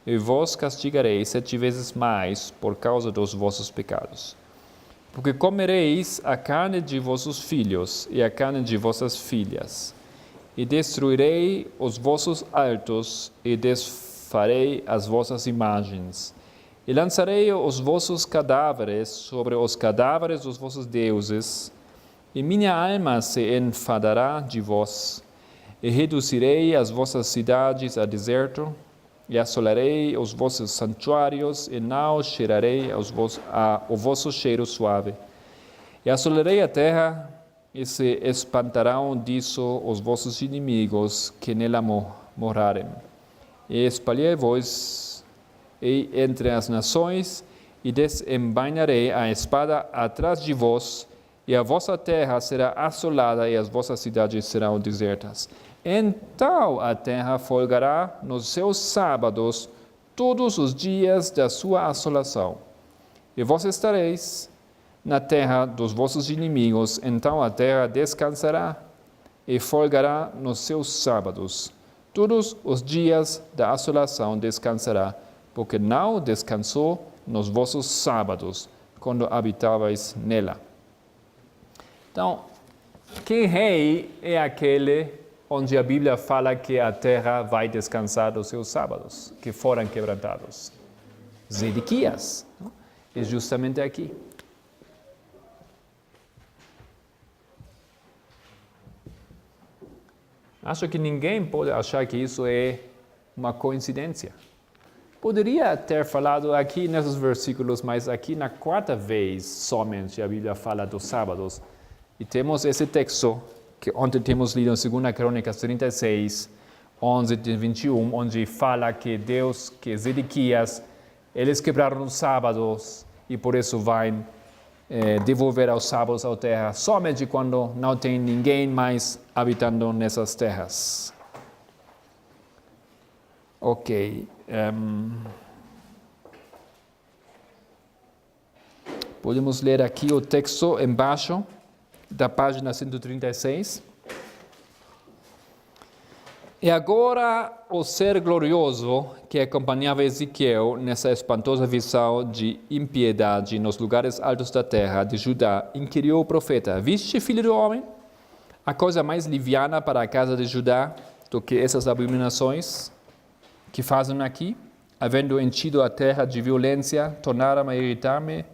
A: e vos castigarei 7 vezes mais por causa dos vossos pecados. Porque comereis a carne de vossos filhos e a carne de vossas filhas, e destruirei os vossos altos e desfarei as vossas imagens, e lançarei os vossos cadáveres sobre os cadáveres dos vossos deuses, e minha alma se enfadará de vós, e reduzirei as vossas cidades a deserto, e assolarei os vossos santuários, e não cheirarei o vosso cheiro suave. E assolarei a terra, e se espantarão disso os vossos inimigos que nela morarem. E espalhei-vos entre as nações, e desembainharei a espada atrás de vós, e a vossa terra será assolada, e as vossas cidades serão desertas. Então a terra folgará nos seus sábados todos os dias da sua assolação. E vós estareis na terra dos vossos inimigos, então a terra descansará e folgará nos seus sábados. Todos os dias da assolação descansará, porque não descansou nos vossos sábados, quando habitabais nela. Então, que rei é aquele onde a Bíblia fala que a terra vai descansar dos seus sábados, que foram quebrantados? Zedequias. É justamente aqui. Acho que ninguém pode achar que isso é uma coincidência. Poderia ter falado aqui nesses versículos, mas aqui na 4ª vez somente a Bíblia fala dos sábados. E temos esse texto que ontem temos lido em 2 Crônicas 36, 11-21, onde fala que Zedequias, eles quebraram os sábados e por isso vai devolver aos sábados a terra somente quando não tem ninguém mais habitando nessas terras. Ok. Podemos ler aqui o texto embaixo da página 136. E agora o ser glorioso que acompanhava Ezequiel nessa espantosa visão de impiedade nos lugares altos da terra de Judá, inquiriu o profeta: viste, filho do homem, a coisa mais liviana para a casa de Judá do que essas abominações que fazem aqui, havendo enchido a terra de violência, tornaram a irritar-me.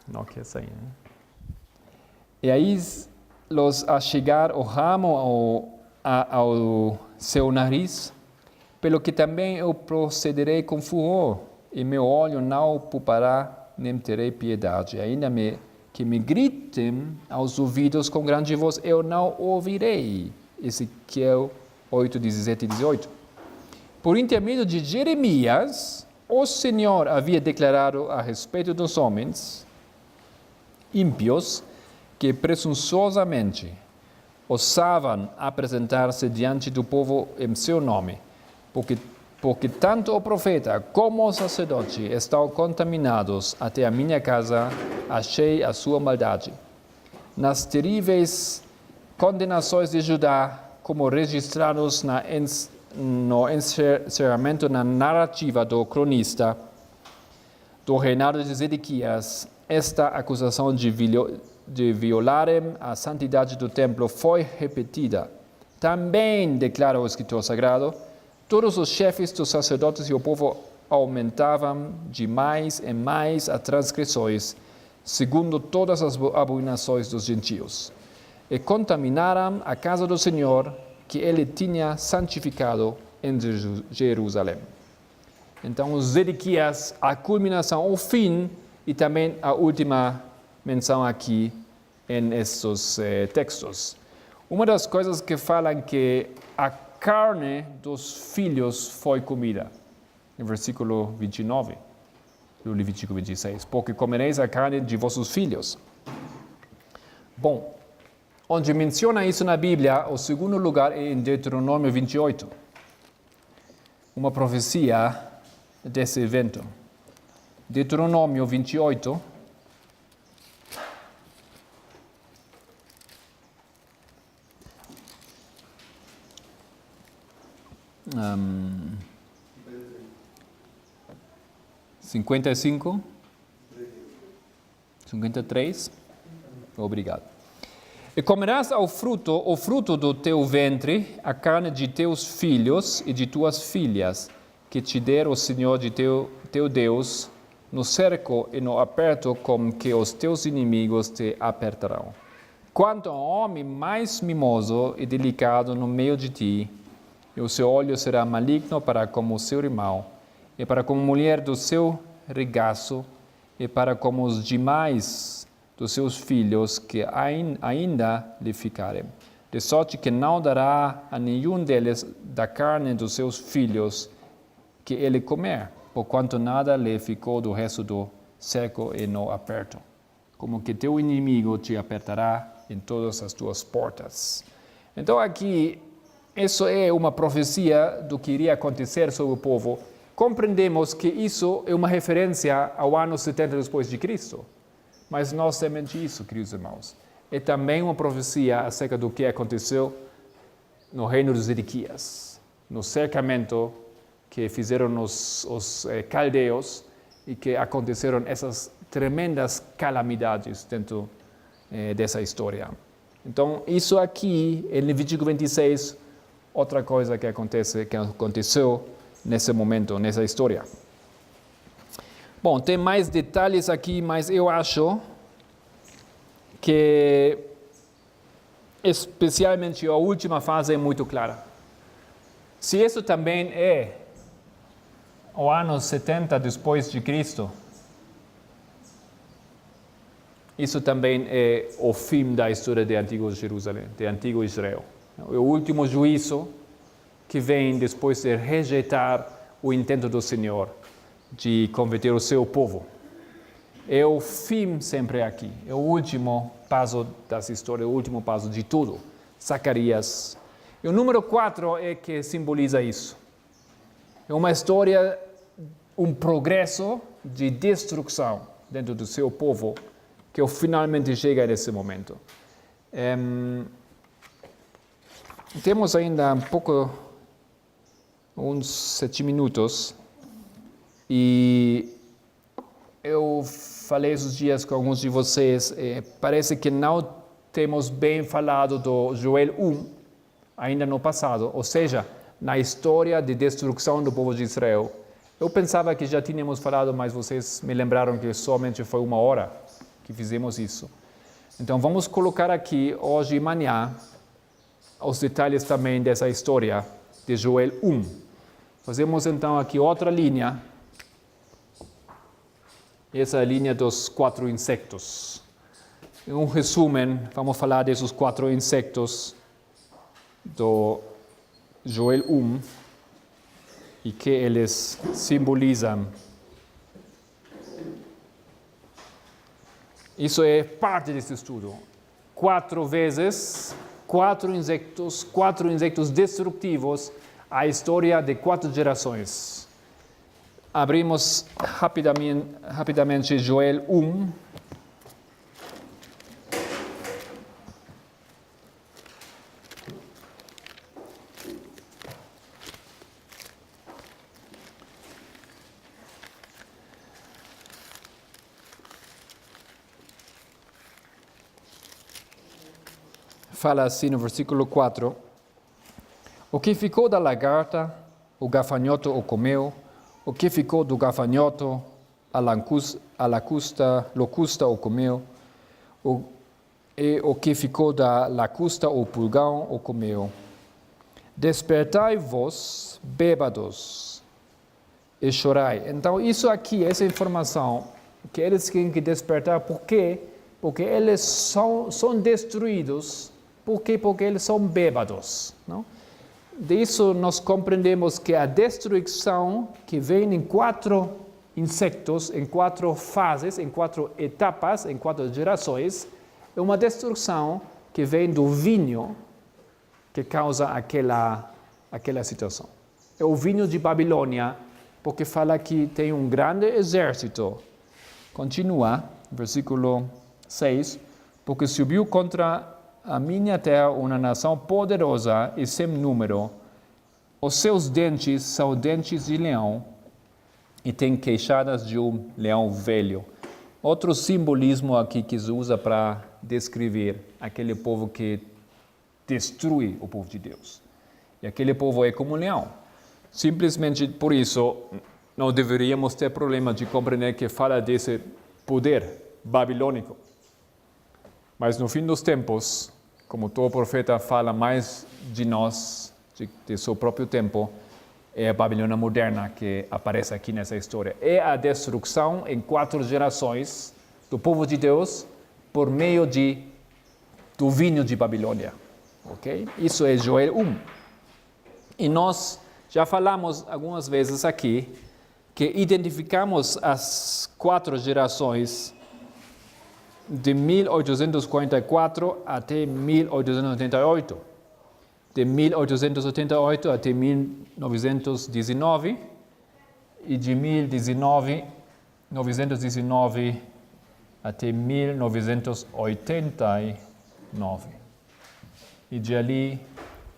A: Não quer sair, né? E aí los a chegar o ramo ao seu nariz, pelo que também eu procederei com furor, e meu olho não poupará nem terei piedade. Ainda que me gritem aos ouvidos com grande voz, eu não ouvirei. Ezequiel 8, 17 e 18. Por intermédio de Jeremias, o Senhor havia declarado a respeito dos homens ímpios que presunçosamente ousavam apresentar-se diante do povo em seu nome, porque tanto o profeta como o sacerdote estão contaminados. Até a minha casa achei a sua maldade. Nas terríveis condenações de Judá, como registrados no encerramento na narrativa do cronista do reinado de Zedequias, esta acusação de violarem a santidade do templo foi repetida. Também, declara o escritor sagrado, todos os chefes dos sacerdotes e o povo aumentavam de mais em mais as transgressões, segundo todas as abominações dos gentios, e contaminaram a casa do Senhor, que ele tinha santificado em Jerusalém. Então, Zedequias, a culminação, o fim, e também a última menção aqui em estes textos. Uma das coisas que falam que a carne dos filhos foi comida, no versículo 29, do Levítico 26, porque comereis a carne de vossos filhos. Bom, onde menciona isso na Bíblia, o segundo lugar é em Deuteronômio 28, uma profecia desse evento. Deuteronômio 28, um, 55, 53, obrigado. E comerás o fruto do teu ventre, a carne de teus filhos e de tuas filhas, que te der o Senhor de teu Deus, no cerco e no aperto com que os teus inimigos te apertarão. Quanto ao homem mais mimoso e delicado no meio de ti, e o seu olho será maligno para como o seu irmão, e para como mulher do seu regaço, e para como os demais dos seus filhos que ainda lhe ficarem. De sorte que não dará a nenhum deles da carne dos seus filhos que ele comer, porquanto nada lhe ficou do resto do cerco e no aperto. Como que teu inimigo te apertará em todas as tuas portas. Então aqui, isso é uma profecia do que iria acontecer sobre o povo. Compreendemos que isso é uma referência ao ano 70 depois de Cristo. Mas não somente isso, queridos irmãos. É também uma profecia acerca do que aconteceu no reino de Zedequias, no cercamento que fizeram os caldeus e que aconteceram essas tremendas calamidades dentro dessa história. Então, isso aqui, em Levítico 26, outra coisa que aconteceu nesse momento, nessa história. Bom, tem mais detalhes aqui, mas eu acho que especialmente a última fase é muito clara. Se isso também é o ano 70 depois de Cristo, isso também é o fim da história de Antigo Jerusalém, de Antigo Israel. É o último juízo que vem depois de rejeitar o intento do Senhor de converter o seu povo. É o fim sempre aqui, é o último passo dessa história, o último passo de tudo. Zacarias. E o número 4 é que simboliza isso. É uma história, um progresso de destruição dentro do seu povo, que finalmente chega nesse momento. Temos ainda uns 7 minutos, e eu falei esses dias com alguns de vocês, parece que não temos bem falado do Joel 1, ainda no passado, ou seja, na história de destruição do povo de Israel. Eu pensava que já tínhamos falado, mas vocês me lembraram que somente foi 1 hora que fizemos isso. Então vamos colocar aqui, hoje e amanhã, os detalhes também dessa história de Joel 1. Fazemos então aqui outra linha. essa é a linha dos 4 insectos. Em um resumo, vamos falar desses 4 insectos do Joel 1 e que eles simbolizam. Isso é parte desse estudo. 4 vezes, 4 insectos destrutivos, a história de 4 gerações. Abrimos rapidamente Joel 1. Fala assim no versículo 4. O que ficou da lagarta, o gafanhoto o comeu. O que ficou do gafanhoto, a locusta o comeu. E o que ficou da lacusta, o pulgão o comeu. Despertai-vos, bêbados, e chorai. Então, isso aqui, essa informação, que eles têm que despertar, por quê? Porque eles são destruídos. Por quê? Porque eles são bêbados. Não? Disso nós compreendemos que a destruição que vem em 4 insectos, em 4 fases, em 4 etapas, em 4 gerações, é uma destruição que vem do vinho que causa aquela situação. É o vinho de Babilônia, porque fala que tem um grande exército. Continua, versículo 6, porque subiu contra a minha terra uma nação poderosa e sem número. Os seus dentes são dentes de leão e tem queixadas de um leão velho. Outro simbolismo aqui que se usa para descrever aquele povo que destrui o povo de Deus. E aquele povo é como um leão. Simplesmente por isso, não deveríamos ter problema de compreender que fala desse poder babilônico. Mas no fim dos tempos, como todo profeta fala mais de nós, de seu próprio tempo, é a Babilônia moderna que aparece aqui nessa história. É a destruição em 4 gerações do povo de Deus por meio do vinho de Babilônia. Okay? Isso é Joel 1. E nós já falamos algumas vezes aqui que identificamos as 4 gerações de 1844 até 1888, de 1888 até 1919 e de 1919 até 1989 e de ali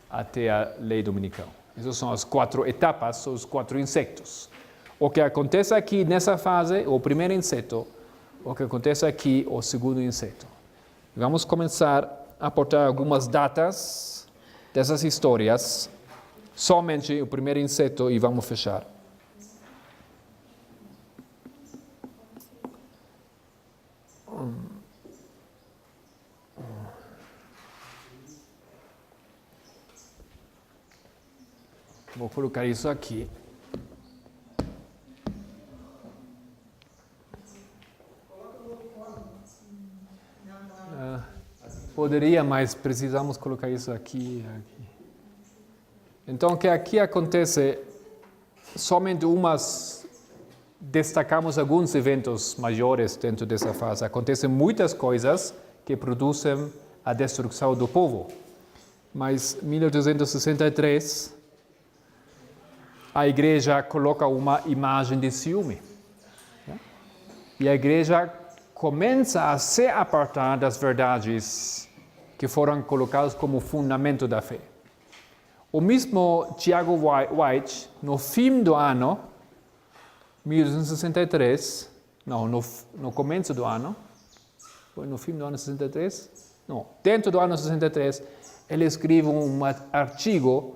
A: até a lei dominical. Essas são as 4 etapas, são os 4 insectos. O que acontece aqui nessa fase, o primeiro inseto, o que acontece aqui, o segundo inseto. Vamos começar a aportar algumas datas dessas histórias, somente o primeiro inseto e vamos fechar. Vou colocar isso aqui. Poderia, mas precisamos colocar isso aqui. Então, o que aqui acontece, somente destacamos alguns eventos maiores dentro dessa fase. Acontecem muitas coisas que produzem a destruição do povo. Mas, em 1863, a igreja coloca uma imagem de ciúme. E a igreja começa a se apartar das verdades que foram colocadas como fundamento da fé. O mesmo Tiago White, no fim do ano, 1863, no começo do ano, foi no fim do ano 63? Não, dentro do ano 63, ele escreve um artigo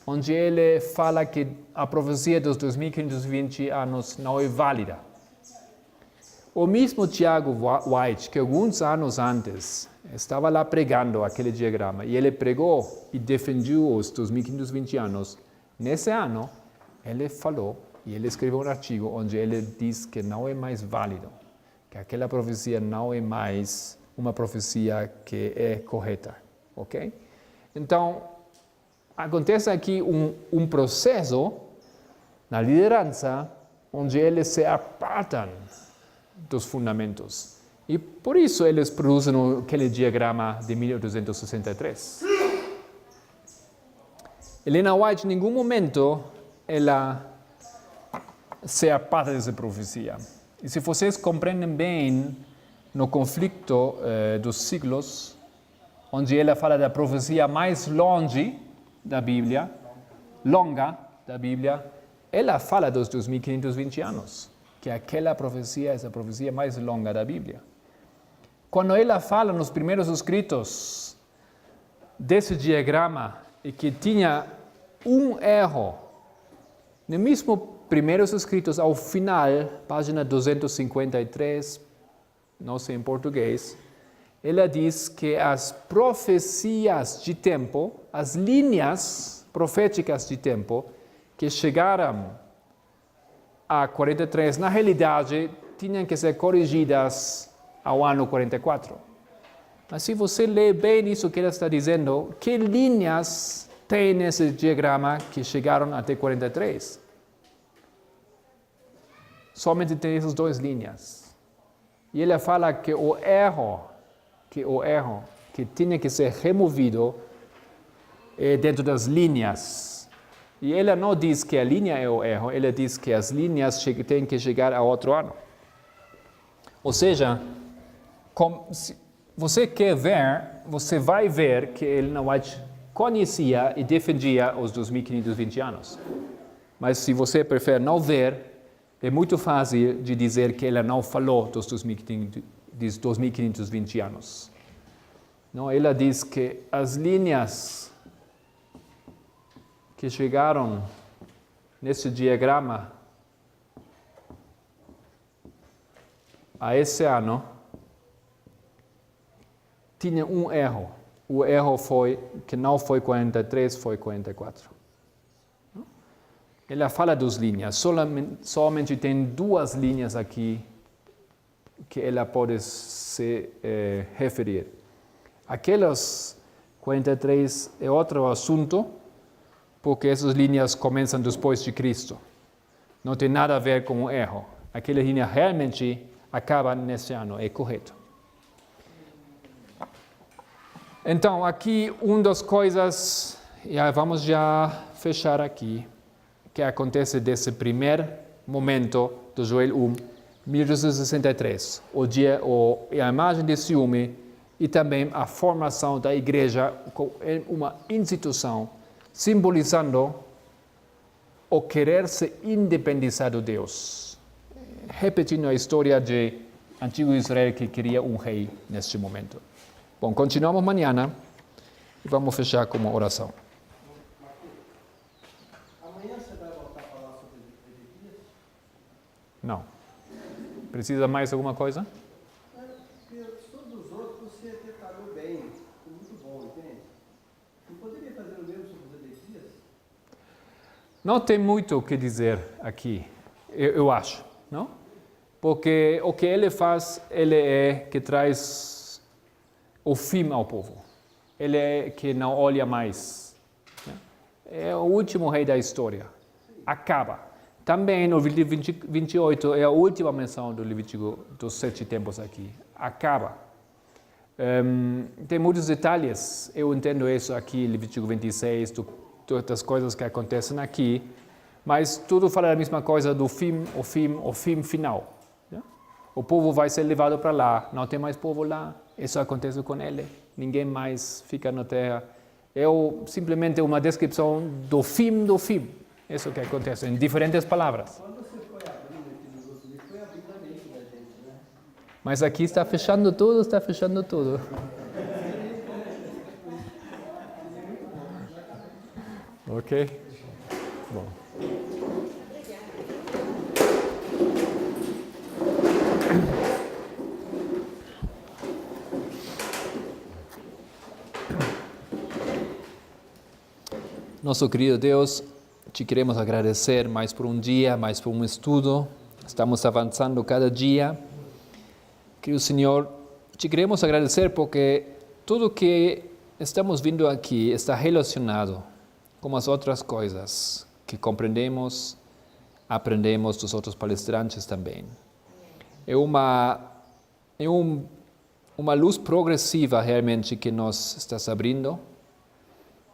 A: onde ele fala que a profecia dos 2520 anos não é válida. O mesmo Tiago White, que alguns anos antes estava lá pregando aquele diagrama, e ele pregou e defendeu os 2520 anos, nesse ano ele falou, e ele escreveu um artigo onde ele diz que não é mais válido. que aquela profecia não é mais uma profecia que é correta, ok? Então, acontece aqui um processo na liderança onde eles se apartam dos fundamentos. E por isso eles produzem aquele diagrama de 1863. Helena White, em nenhum momento, ela se aparta dessa profecia. E se vocês compreendem bem, no conflito dos siglos, onde ela fala da profecia mais longa da Bíblia, ela fala dos 2520 anos, que aquela profecia é a profecia mais longa da Bíblia. Quando ela fala nos primeiros escritos desse diagrama e que tinha um erro, no mesmo primeiros escritos ao final, página 253, não sei em português, ela diz que as profecias de tempo, as linhas proféticas de tempo, que chegaram a 43, na realidade, tinham que ser corrigidas ao ano 44. Mas se você lê bem isso que ela está dizendo, que linhas tem nesse diagrama que chegaram até 43? Somente tem essas duas linhas. E ela fala que o erro que tinha que ser removido é dentro das linhas. E ela não diz que a linha é o erro, ela diz que as linhas têm que chegar a outro ano. Ou seja, se você quer ver, você vai ver que Helena White conhecia e defendia os 2520 anos. Mas se você prefere não ver, é muito fácil de dizer que ela não falou dos 2520 anos. Não, ela diz que as linhas que chegaram nesse diagrama a esse ano tinha um erro. O erro foi que não foi 43, foi 44. Ela fala das linhas, somente tem duas linhas aqui que ela pode se referir. Aquelas 43 é outro assunto, porque essas linhas começam depois de Cristo. Não tem nada a ver com o erro. Aquela linha realmente acaba nesse ano, é correto. Então, aqui uma das coisas, vamos já fechar aqui, que acontece desse primeiro momento do Joel 1, 1863, a imagem de ciúme e também a formação da igreja como uma instituição, simbolizando o querer se independizar de Deus. Repetindo a história de antigo Israel que queria um rei neste momento. Bom, continuamos amanhã e vamos fechar com uma oração.
B: Amanhã você vai voltar a falar sobre Ezequias?
A: Não. Precisa mais alguma coisa?
B: Porque todos os outros você detalhou bem, foi muito bom, entende? Não poderia fazer o mesmo sobre os Ezequias?
A: Não tem muito o que dizer aqui, eu acho, não? Porque o que ele faz, ele é que traz o fim ao povo. Ele é que não olha mais. É o último rei da história. Acaba. Também no Levítico 28 é a última menção do Levítico dos 7 tempos aqui. Acaba. Tem muitos detalhes. Eu entendo isso aqui, Levítico 26, das coisas que acontecem aqui. Mas tudo fala a mesma coisa do fim, o fim final. O povo vai ser levado para lá. Não tem mais povo lá. Isso acontece com ele. Ninguém mais fica na terra. É simplesmente uma descrição do fim do fim. Isso que acontece, em diferentes palavras.
B: Quando você foi abrindo aqui nos outros livros, foi abrindo a mente da gente, né?
A: Mas aqui está fechando tudo. Ok? Bom. Nosso querido Deus, te queremos agradecer mais por um dia, mais por um estudo. Estamos avançando cada dia Querido Senhor, te queremos agradecer porque tudo que estamos vendo aqui está relacionado com as outras coisas que compreendemos, aprendemos dos outros palestrantes também. É uma luz progressiva realmente que nos estás abrindo.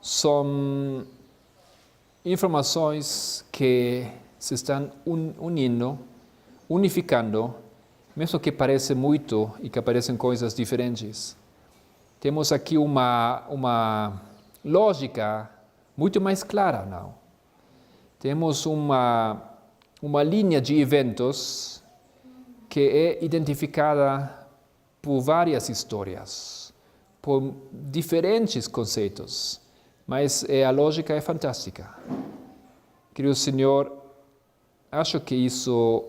A: São informações que se estão unificando, mesmo que parecem muito e que parecem coisas diferentes. Temos aqui uma lógica muito mais clara, não? Temos uma linha de eventos que é identificada por várias histórias, por diferentes conceitos, mas a lógica é fantástica. Querido Senhor, acho que isso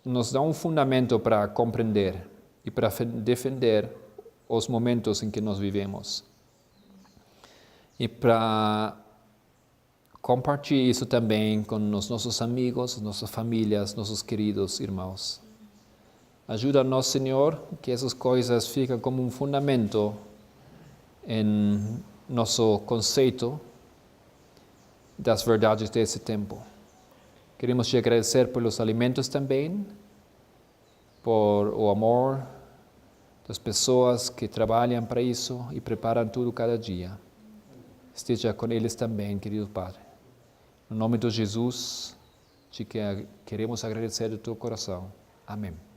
A: nos dá um fundamento para compreender e para defender os momentos em que nós vivemos. E para compartilhar isso também com os nossos amigos, nossas famílias, nossos queridos irmãos. Ajuda-nos, Senhor, que essas coisas fiquem como um fundamento em nosso conceito das verdades desse tempo. Queremos te agradecer pelos alimentos também, por o amor das pessoas que trabalham para isso e preparam tudo cada dia. Esteja com eles também, querido Padre. No nome de Jesus, te queremos agradecer de todo coração. Amém.